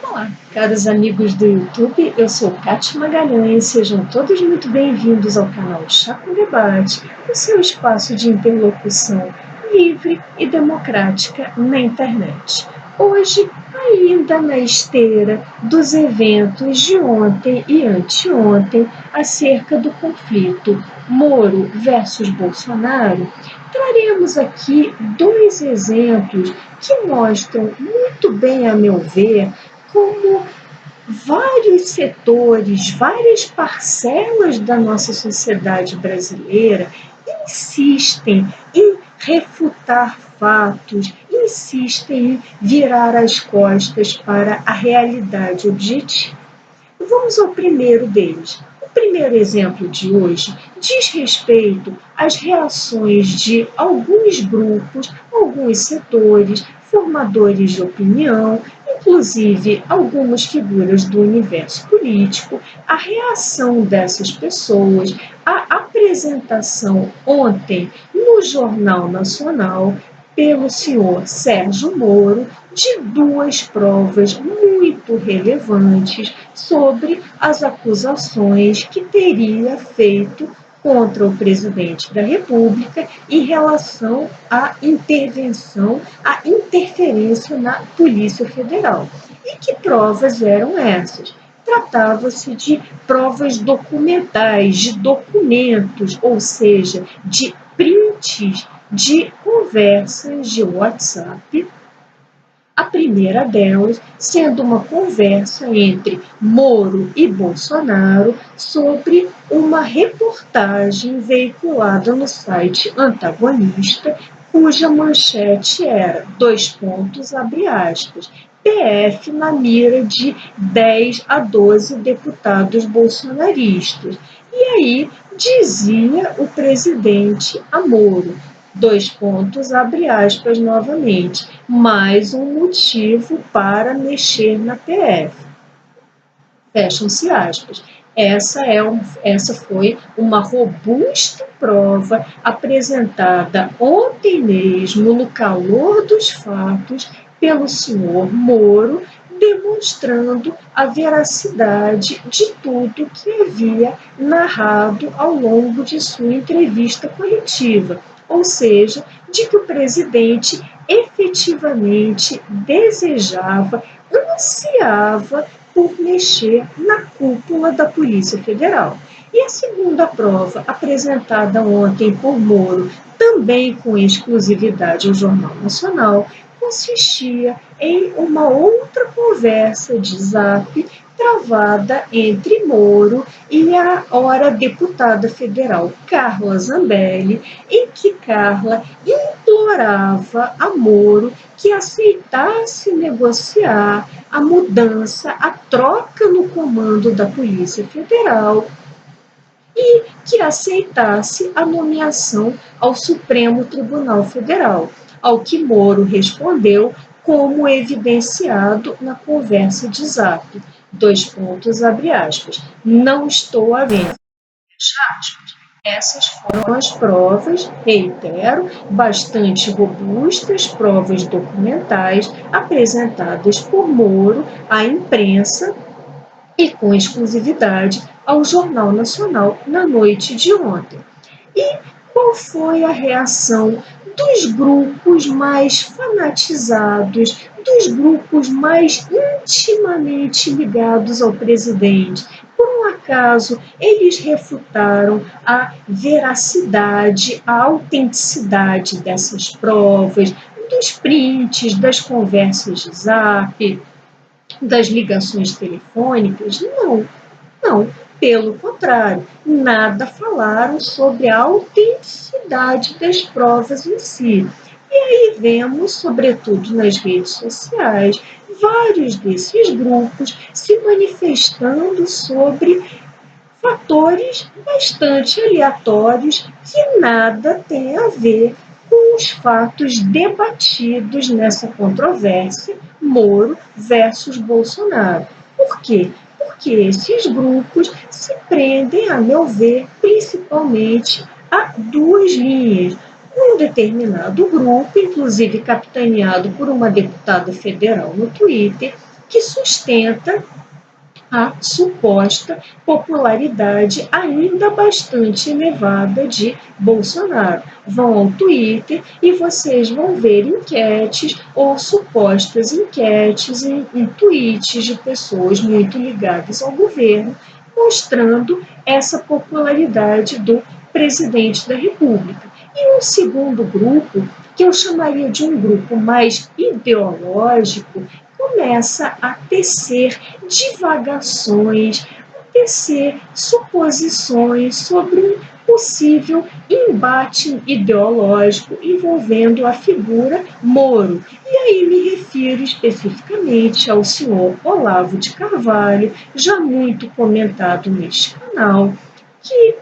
Olá, caros amigos do YouTube, eu sou Kátia Magalhães, sejam todos muito bem-vindos ao canal Chá com Debate, o seu espaço de interlocução livre e democrática na internet. Hoje, ainda na esteira dos eventos de ontem e anteontem acerca do conflito Moro versus Bolsonaro, traremos aqui dois exemplos que mostram muito bem, a meu ver, como vários setores, várias parcelas da nossa sociedade brasileira insistem em refutar fatos, insistem em virar as costas para a realidade objetiva. Vamos ao primeiro deles. O primeiro exemplo de hoje diz respeito às reações de alguns grupos, alguns setores, formadores de opinião, inclusive algumas figuras do universo político, a reação dessas pessoas à apresentação ontem no Jornal Nacional pelo senhor Sérgio Moro de duas provas muito relevantes sobre as acusações que teria feito contra o presidente da República em relação à intervenção, à interferência na Polícia Federal. E que provas eram essas? Tratava-se de provas documentais, de documentos, ou seja, de prints de conversas de WhatsApp. A primeira delas sendo uma conversa entre Moro e Bolsonaro sobre uma reportagem veiculada no site antagonista, cuja manchete era, abre aspas, PF na mira de 10 a 12 deputados bolsonaristas. E aí dizia o presidente a Moro, abre aspas novamente, mais um motivo para mexer na PF. Fecham-se aspas. Essa foi uma robusta prova apresentada ontem mesmo, no calor dos fatos, pelo senhor Moro, demonstrando a veracidade de tudo que havia narrado ao longo de sua entrevista coletiva, ou seja, de que o presidente efetivamente desejava, ansiava por mexer na cúpula da Polícia Federal. E a segunda prova, apresentada ontem por Moro, também com exclusividade ao Jornal Nacional, consistia em uma outra conversa de zap travada entre Moro e a ora deputada federal Carla Zambelli, em que Carla implorava a Moro que aceitasse negociar a mudança, a troca no comando da Polícia Federal e que aceitasse a nomeação ao Supremo Tribunal Federal, ao que Moro respondeu como evidenciado na conversa de zap, abre aspas, não estou havendo, fecha aspas. Essas foram as provas, reitero, bastante robustas, provas documentais apresentadas por Moro à imprensa e com exclusividade ao Jornal Nacional na noite de ontem. E qual foi a reação dos grupos mais fanatizados, dos grupos mais intimamente ligados ao presidente? Por um acaso, eles refutaram a veracidade, a autenticidade dessas provas, dos prints, das conversas de zap, das ligações telefônicas? Não, não. Pelo contrário, nada falaram sobre a autenticidade das provas em si. E aí vemos, sobretudo nas redes sociais, vários desses grupos se manifestando sobre fatores bastante aleatórios que nada têm a ver com os fatos debatidos nessa controvérsia Moro versus Bolsonaro. Por quê? Porque esses grupos se prendem, a meu ver, principalmente a duas linhas. Um determinado grupo, inclusive capitaneado por uma deputada federal no Twitter, que sustenta a suposta popularidade ainda bastante elevada de Bolsonaro. Vão ao Twitter e vocês vão ver enquetes ou supostas enquetes em tweets de pessoas muito ligadas ao governo, mostrando essa popularidade do presidente da República. E um segundo grupo, que eu chamaria de um grupo mais ideológico, começa a tecer divagações, a tecer suposições sobre um possível embate ideológico envolvendo a figura Moro. E aí me refiro especificamente ao senhor Olavo de Carvalho, já muito comentado neste canal, que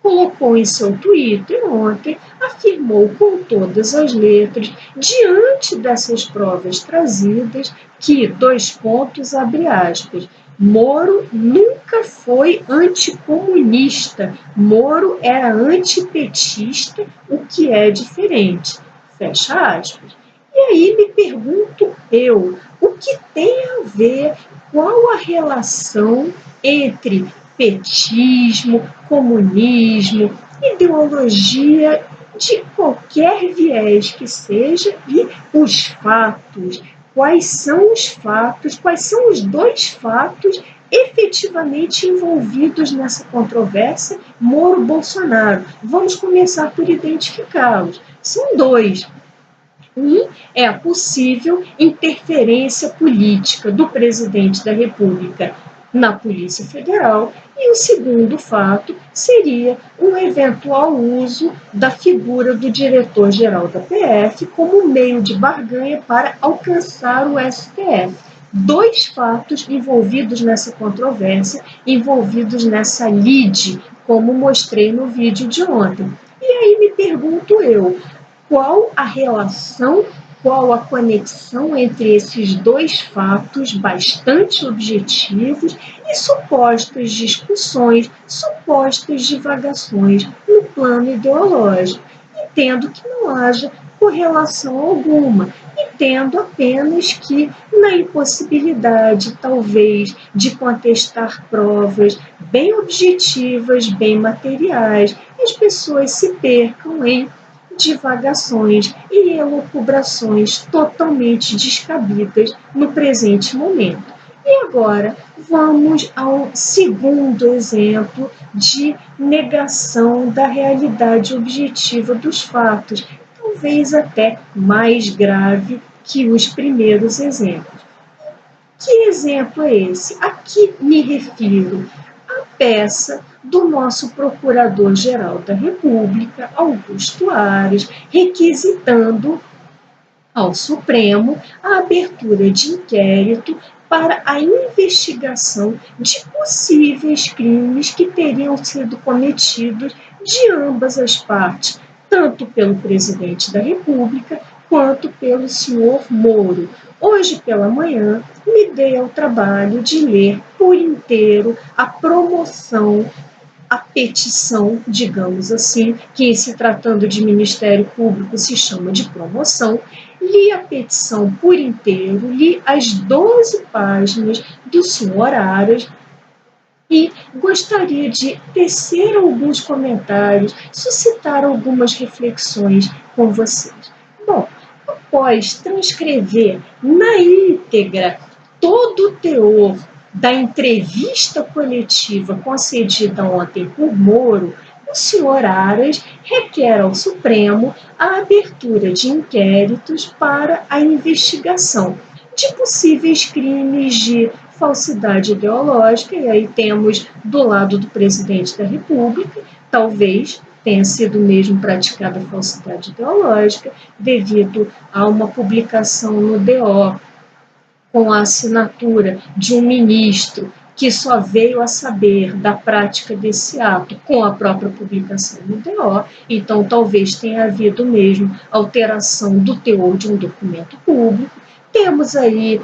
colocou em seu Twitter ontem, afirmou com todas as letras, diante dessas provas trazidas, que, dois pontos, abre aspas, Moro nunca foi anticomunista, Moro era antipetista, o que é diferente. Fecha aspas. E aí me pergunto eu, o que tem a ver, qual a relação entre petismo, comunismo, ideologia de qualquer viés que seja e os fatos. Quais são os fatos, quais são os dois fatos efetivamente envolvidos nessa controvérsia Moro-Bolsonaro? Vamos começar por identificá-los. São dois. Um é a possível interferência política do presidente da República na Polícia Federal, e o segundo fato seria um eventual uso da figura do diretor-geral da PF como meio de barganha para alcançar o STF. Dois fatos envolvidos nessa controvérsia, envolvidos nessa lide, como mostrei no vídeo de ontem. E aí me pergunto eu, qual a relação, qual a conexão entre esses dois fatos bastante objetivos e supostas discussões, supostas divagações no plano ideológico? Entendo que não haja correlação alguma, entendo apenas que, na impossibilidade, talvez, de contestar provas bem objetivas, bem materiais, as pessoas se percam em divagações e elucubrações totalmente descabidas no presente momento. E agora vamos ao segundo exemplo de negação da realidade objetiva dos fatos, talvez até mais grave que os primeiros exemplos. Que exemplo é esse? A que me refiro? A peça do nosso Procurador-Geral da República, Augusto Aras, requisitando ao Supremo a abertura de inquérito para a investigação de possíveis crimes que teriam sido cometidos de ambas as partes, tanto pelo presidente da República quanto pelo senhor Moro. Hoje pela manhã, me dei ao trabalho de ler por inteiro a promoção, a petição, digamos assim, que se tratando de Ministério Público se chama de promoção. Li a petição por inteiro, li as 12 páginas do senhor Aras e gostaria de tecer alguns comentários, suscitar algumas reflexões com vocês. Bom, após transcrever na íntegra todo o teor da entrevista coletiva concedida ontem por Moro, o senhor Aras requer ao Supremo a abertura de inquéritos para a investigação de possíveis crimes de falsidade ideológica, e aí temos do lado do presidente da República, talvez tenha sido mesmo praticada falsidade ideológica, devido a uma publicação no DO com a assinatura de um ministro que só veio a saber da prática desse ato com a própria publicação no DO, então talvez tenha havido mesmo alteração do teor de um documento público. Temos aí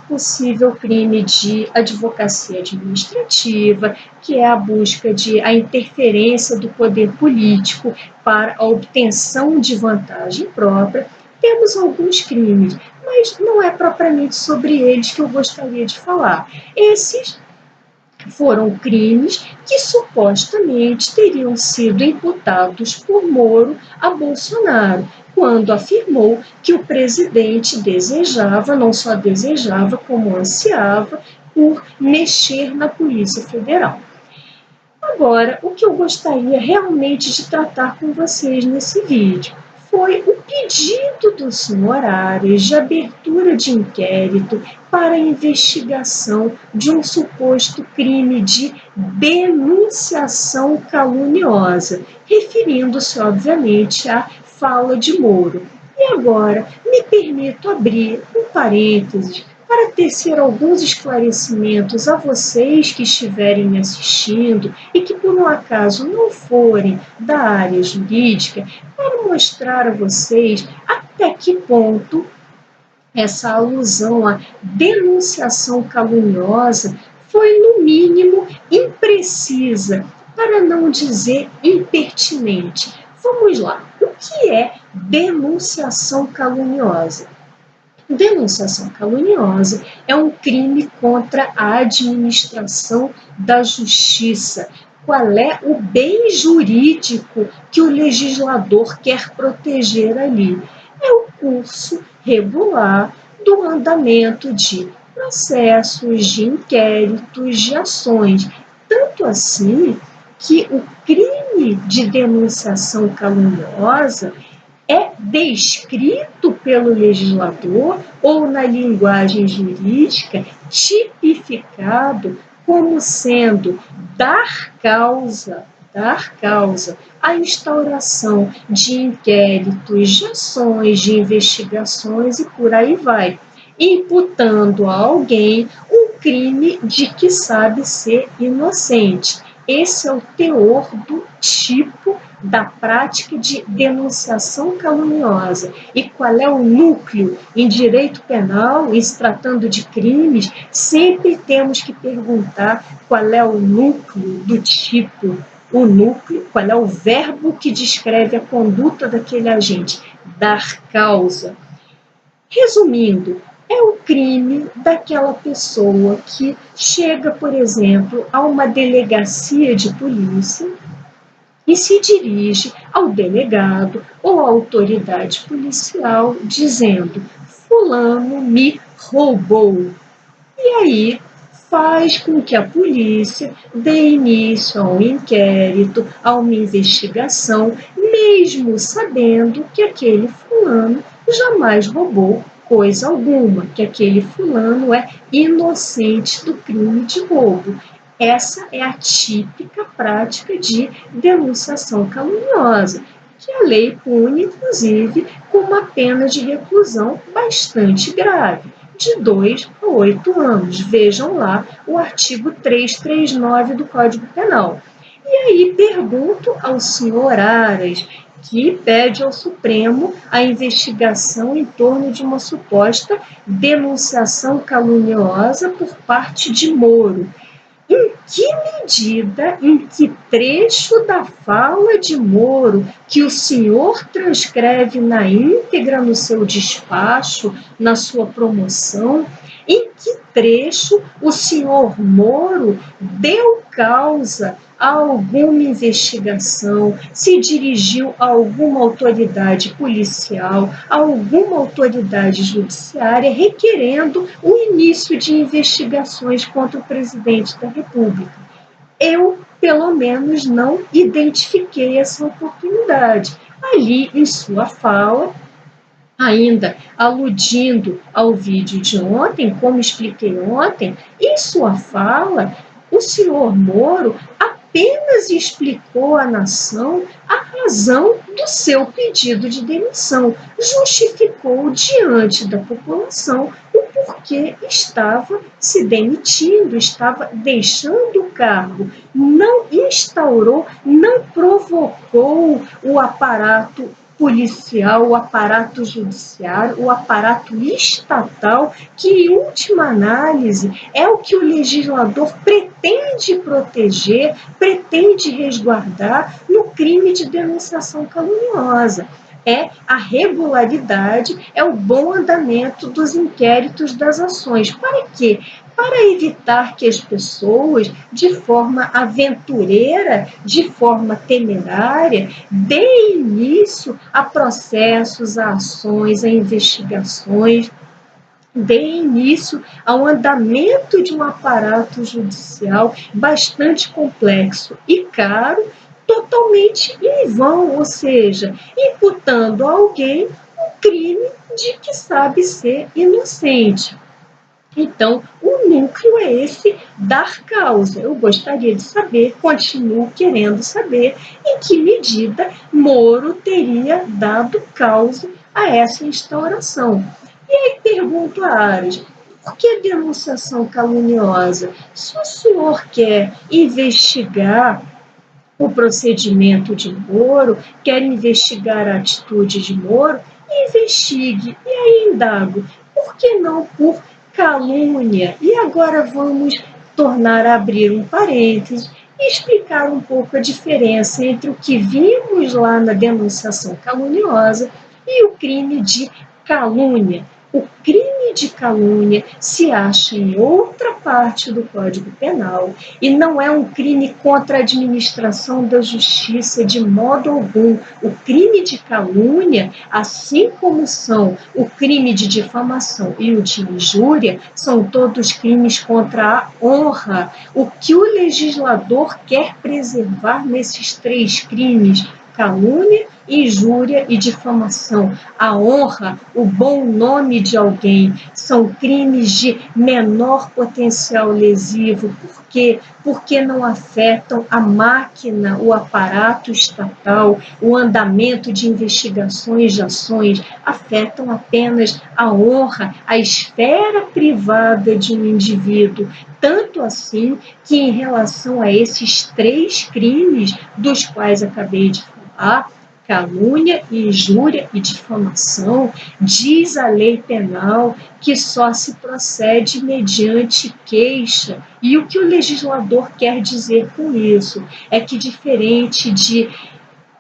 possível crime de advocacia administrativa, que é a busca de a interferência do poder político para a obtenção de vantagem própria. Temos alguns crimes, mas não é propriamente sobre eles que eu gostaria de falar. Esses foram crimes que supostamente teriam sido imputados por Moro a Bolsonaro, quando afirmou que o presidente desejava, não só desejava, como ansiava, por mexer na Polícia Federal. Agora, o que eu gostaria realmente de tratar com vocês nesse vídeo foi o pedido do senhor Aras de abertura de inquérito para a investigação de um suposto crime de denunciação caluniosa, referindo-se, obviamente, à fala de Moro. E agora, me permito abrir um parênteses para tecer alguns esclarecimentos a vocês que estiverem me assistindo e que por um acaso não forem da área jurídica, para mostrar a vocês até que ponto essa alusão à denunciação caluniosa foi, no mínimo, imprecisa, para não dizer impertinente. Vamos lá. O que é denunciação caluniosa? Denunciação caluniosa é um crime contra a administração da justiça. Qual é o bem jurídico que o legislador quer proteger ali? É o curso regular do andamento de processos, de inquéritos, de ações. Tanto assim que o crime de denunciação caluniosa é descrito pelo legislador ou na linguagem jurídica tipificado como sendo dar causa à instauração de inquéritos, de ações, de investigações e por aí vai, imputando a alguém um crime de que sabe ser inocente. Esse é o teor do tipo da prática de denunciação caluniosa. E qual é o núcleo em direito penal, em se tratando de crimes, sempre temos que perguntar qual é o núcleo do tipo, o núcleo, qual é o verbo que descreve a conduta daquele agente, dar causa. Resumindo, é o crime daquela pessoa que chega, por exemplo, a uma delegacia de polícia e se dirige ao delegado ou à autoridade policial dizendo: fulano me roubou. E aí faz com que a polícia dê início a um inquérito, a uma investigação, mesmo sabendo que aquele fulano jamais roubou coisa alguma, que aquele fulano é inocente do crime de roubo. Essa é a típica prática de denunciação caluniosa, que a lei pune, inclusive, com uma pena de reclusão bastante grave, de 2 a 8 anos. Vejam lá o artigo 339 do Código Penal. E aí pergunto ao senhor Aras, que pede ao Supremo a investigação em torno de uma suposta denunciação caluniosa por parte de Moro. Em que medida, em que trecho da fala de Moro que o senhor transcreve na íntegra no seu despacho, na sua promoção, em que trecho o senhor Moro deu causa a alguma investigação, se dirigiu a alguma autoridade policial, a alguma autoridade judiciária, requerendo o início de investigações contra o presidente da República? Eu, pelo menos, não identifiquei essa oportunidade. Ali, em sua fala, ainda aludindo ao vídeo de ontem, como expliquei ontem, em sua fala, o senhor Moro apenas explicou à nação a razão do seu pedido de demissão, justificou diante da população o porquê estava se demitindo, estava deixando o cargo, não instaurou, não provocou o aparato policial, o aparato judiciário, o aparato estatal, que, em última análise, é o que o legislador pretende proteger, pretende resguardar no crime de denunciação caluniosa. é a regularidade, é o bom andamento dos inquéritos das ações. Para quê? Para evitar que as pessoas, de forma aventureira, de forma temerária, deem início a processos, a ações, a investigações, deem início ao andamento de um aparato judicial bastante complexo e caro, totalmente em vão, ou seja, imputando a alguém um crime de que sabe ser inocente. Então, o núcleo é esse, dar causa. Eu gostaria de saber, continuo querendo saber, em que medida Moro teria dado causa a essa instauração. E aí pergunto a Aras, por que denunciação caluniosa? Se o senhor quer investigar o procedimento de Moro, quer investigar a atitude de Moro, investigue. E aí indago, por que não por calúnia? E agora vamos tornar a abrir um parêntese e explicar um pouco a diferença entre o que vimos lá na denunciação caluniosa e o crime de calúnia. O crime de calúnia se acha em outra parte do Código Penal e não é um crime contra a administração da justiça de modo algum. O crime de calúnia, assim como são o crime de difamação e o de injúria, são todos crimes contra a honra. O que o legislador quer preservar nesses três crimes? Calúnia, injúria e difamação. A honra, o bom nome de alguém, são crimes de menor potencial lesivo. Por quê? Porque não afetam a máquina, o aparato estatal, o andamento de investigações, de ações, afetam apenas a honra, a esfera privada de um indivíduo. Tanto assim que, em relação a esses três crimes dos quais acabei de falar, calúnia, injúria e difamação, diz a lei penal que só se procede mediante queixa. E o que o legislador quer dizer com isso é que, diferente de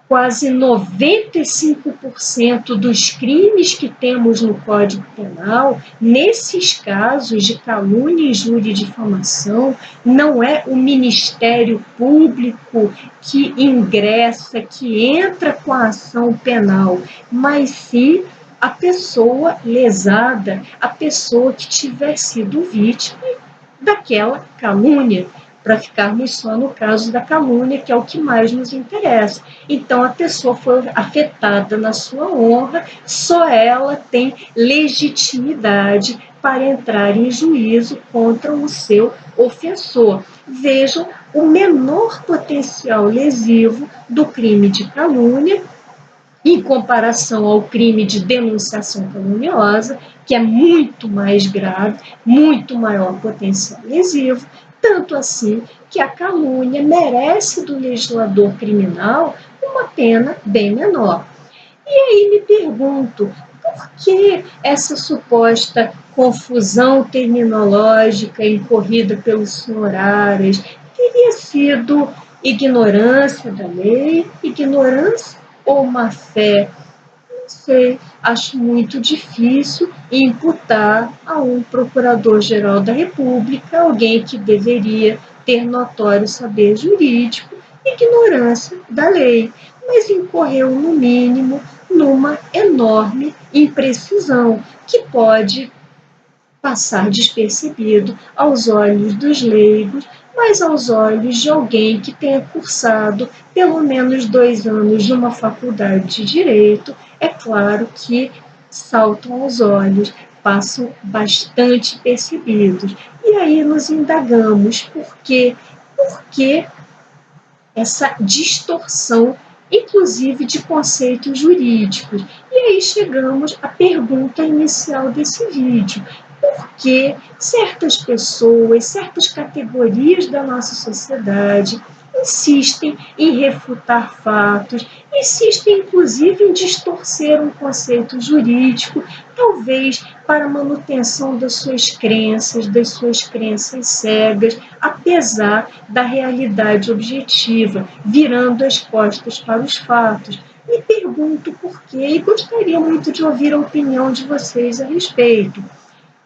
quase 95% dos crimes que temos no Código Penal, nesses casos de calúnia, injúria e difamação, não é o Ministério Público que ingressa, que entra com a ação penal, mas sim a pessoa lesada, a pessoa que tiver sido vítima daquela calúnia, para ficarmos só no caso da calúnia, que é o que mais nos interessa. Então, a pessoa foi afetada na sua honra, só ela tem legitimidade para entrar em juízo contra o seu ofensor. Vejam o menor potencial lesivo do crime de calúnia em comparação ao crime de denunciação caluniosa, que é muito mais grave, muito maior potencial lesivo, tanto assim que a calúnia merece do legislador criminal uma pena bem menor. E aí me pergunto, por que essa suposta confusão terminológica incorrida pelo senhor Aras teria sido ignorância da lei, ignorância ou má fé? Não sei, acho muito difícil imputar a um procurador-geral da República, alguém que deveria ter notório saber jurídico, ignorância da lei, mas incorreu, no mínimo, numa enorme imprecisão, que pode passar despercebido aos olhos dos leigos, mas aos olhos de alguém que tenha cursado pelo menos 2 anos de uma faculdade de Direito, é claro que saltam aos olhos, passam bastante percebidos. E aí nos indagamos por que essa distorção, inclusive de conceitos jurídicos. E aí chegamos à pergunta inicial desse vídeo: por que certas pessoas, certas categorias da nossa sociedade insistem em refutar fatos, insistem inclusive em distorcer um conceito jurídico, talvez para a manutenção das suas crenças cegas, apesar da realidade objetiva, virando as costas para os fatos? Me pergunto pergunto por quê e gostaria muito de ouvir a opinião de vocês a respeito.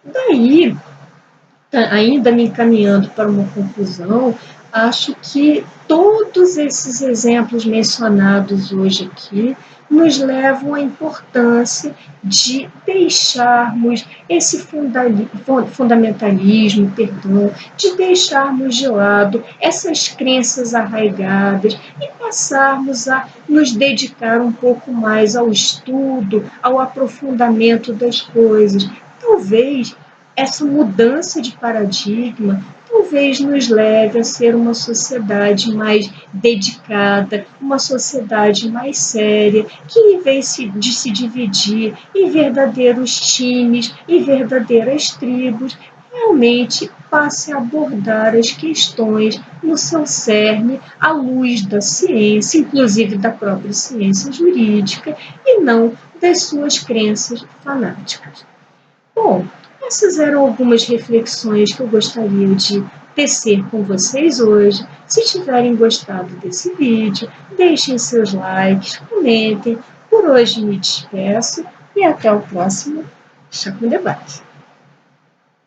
Daí, ainda me encaminhando para uma conclusão, acho que todos esses exemplos mencionados hoje aqui nos levam à importância de deixarmos esse fundamentalismo, perdão, de deixarmos de lado essas crenças arraigadas e passarmos a nos dedicar um pouco mais ao estudo, ao aprofundamento das coisas. Talvez essa mudança de paradigma talvez nos leve a ser uma sociedade mais dedicada, uma sociedade mais séria, que em vez de se dividir em verdadeiros times e verdadeiras tribos, realmente passe a abordar as questões no seu cerne, à luz da ciência, inclusive da própria ciência jurídica, e não das suas crenças fanáticas. Bom, essas eram algumas reflexões que eu gostaria de tecer com vocês hoje. Se tiverem gostado desse vídeo, deixem seus likes, comentem. Por hoje me despeço e até o próximo Chá com Debate.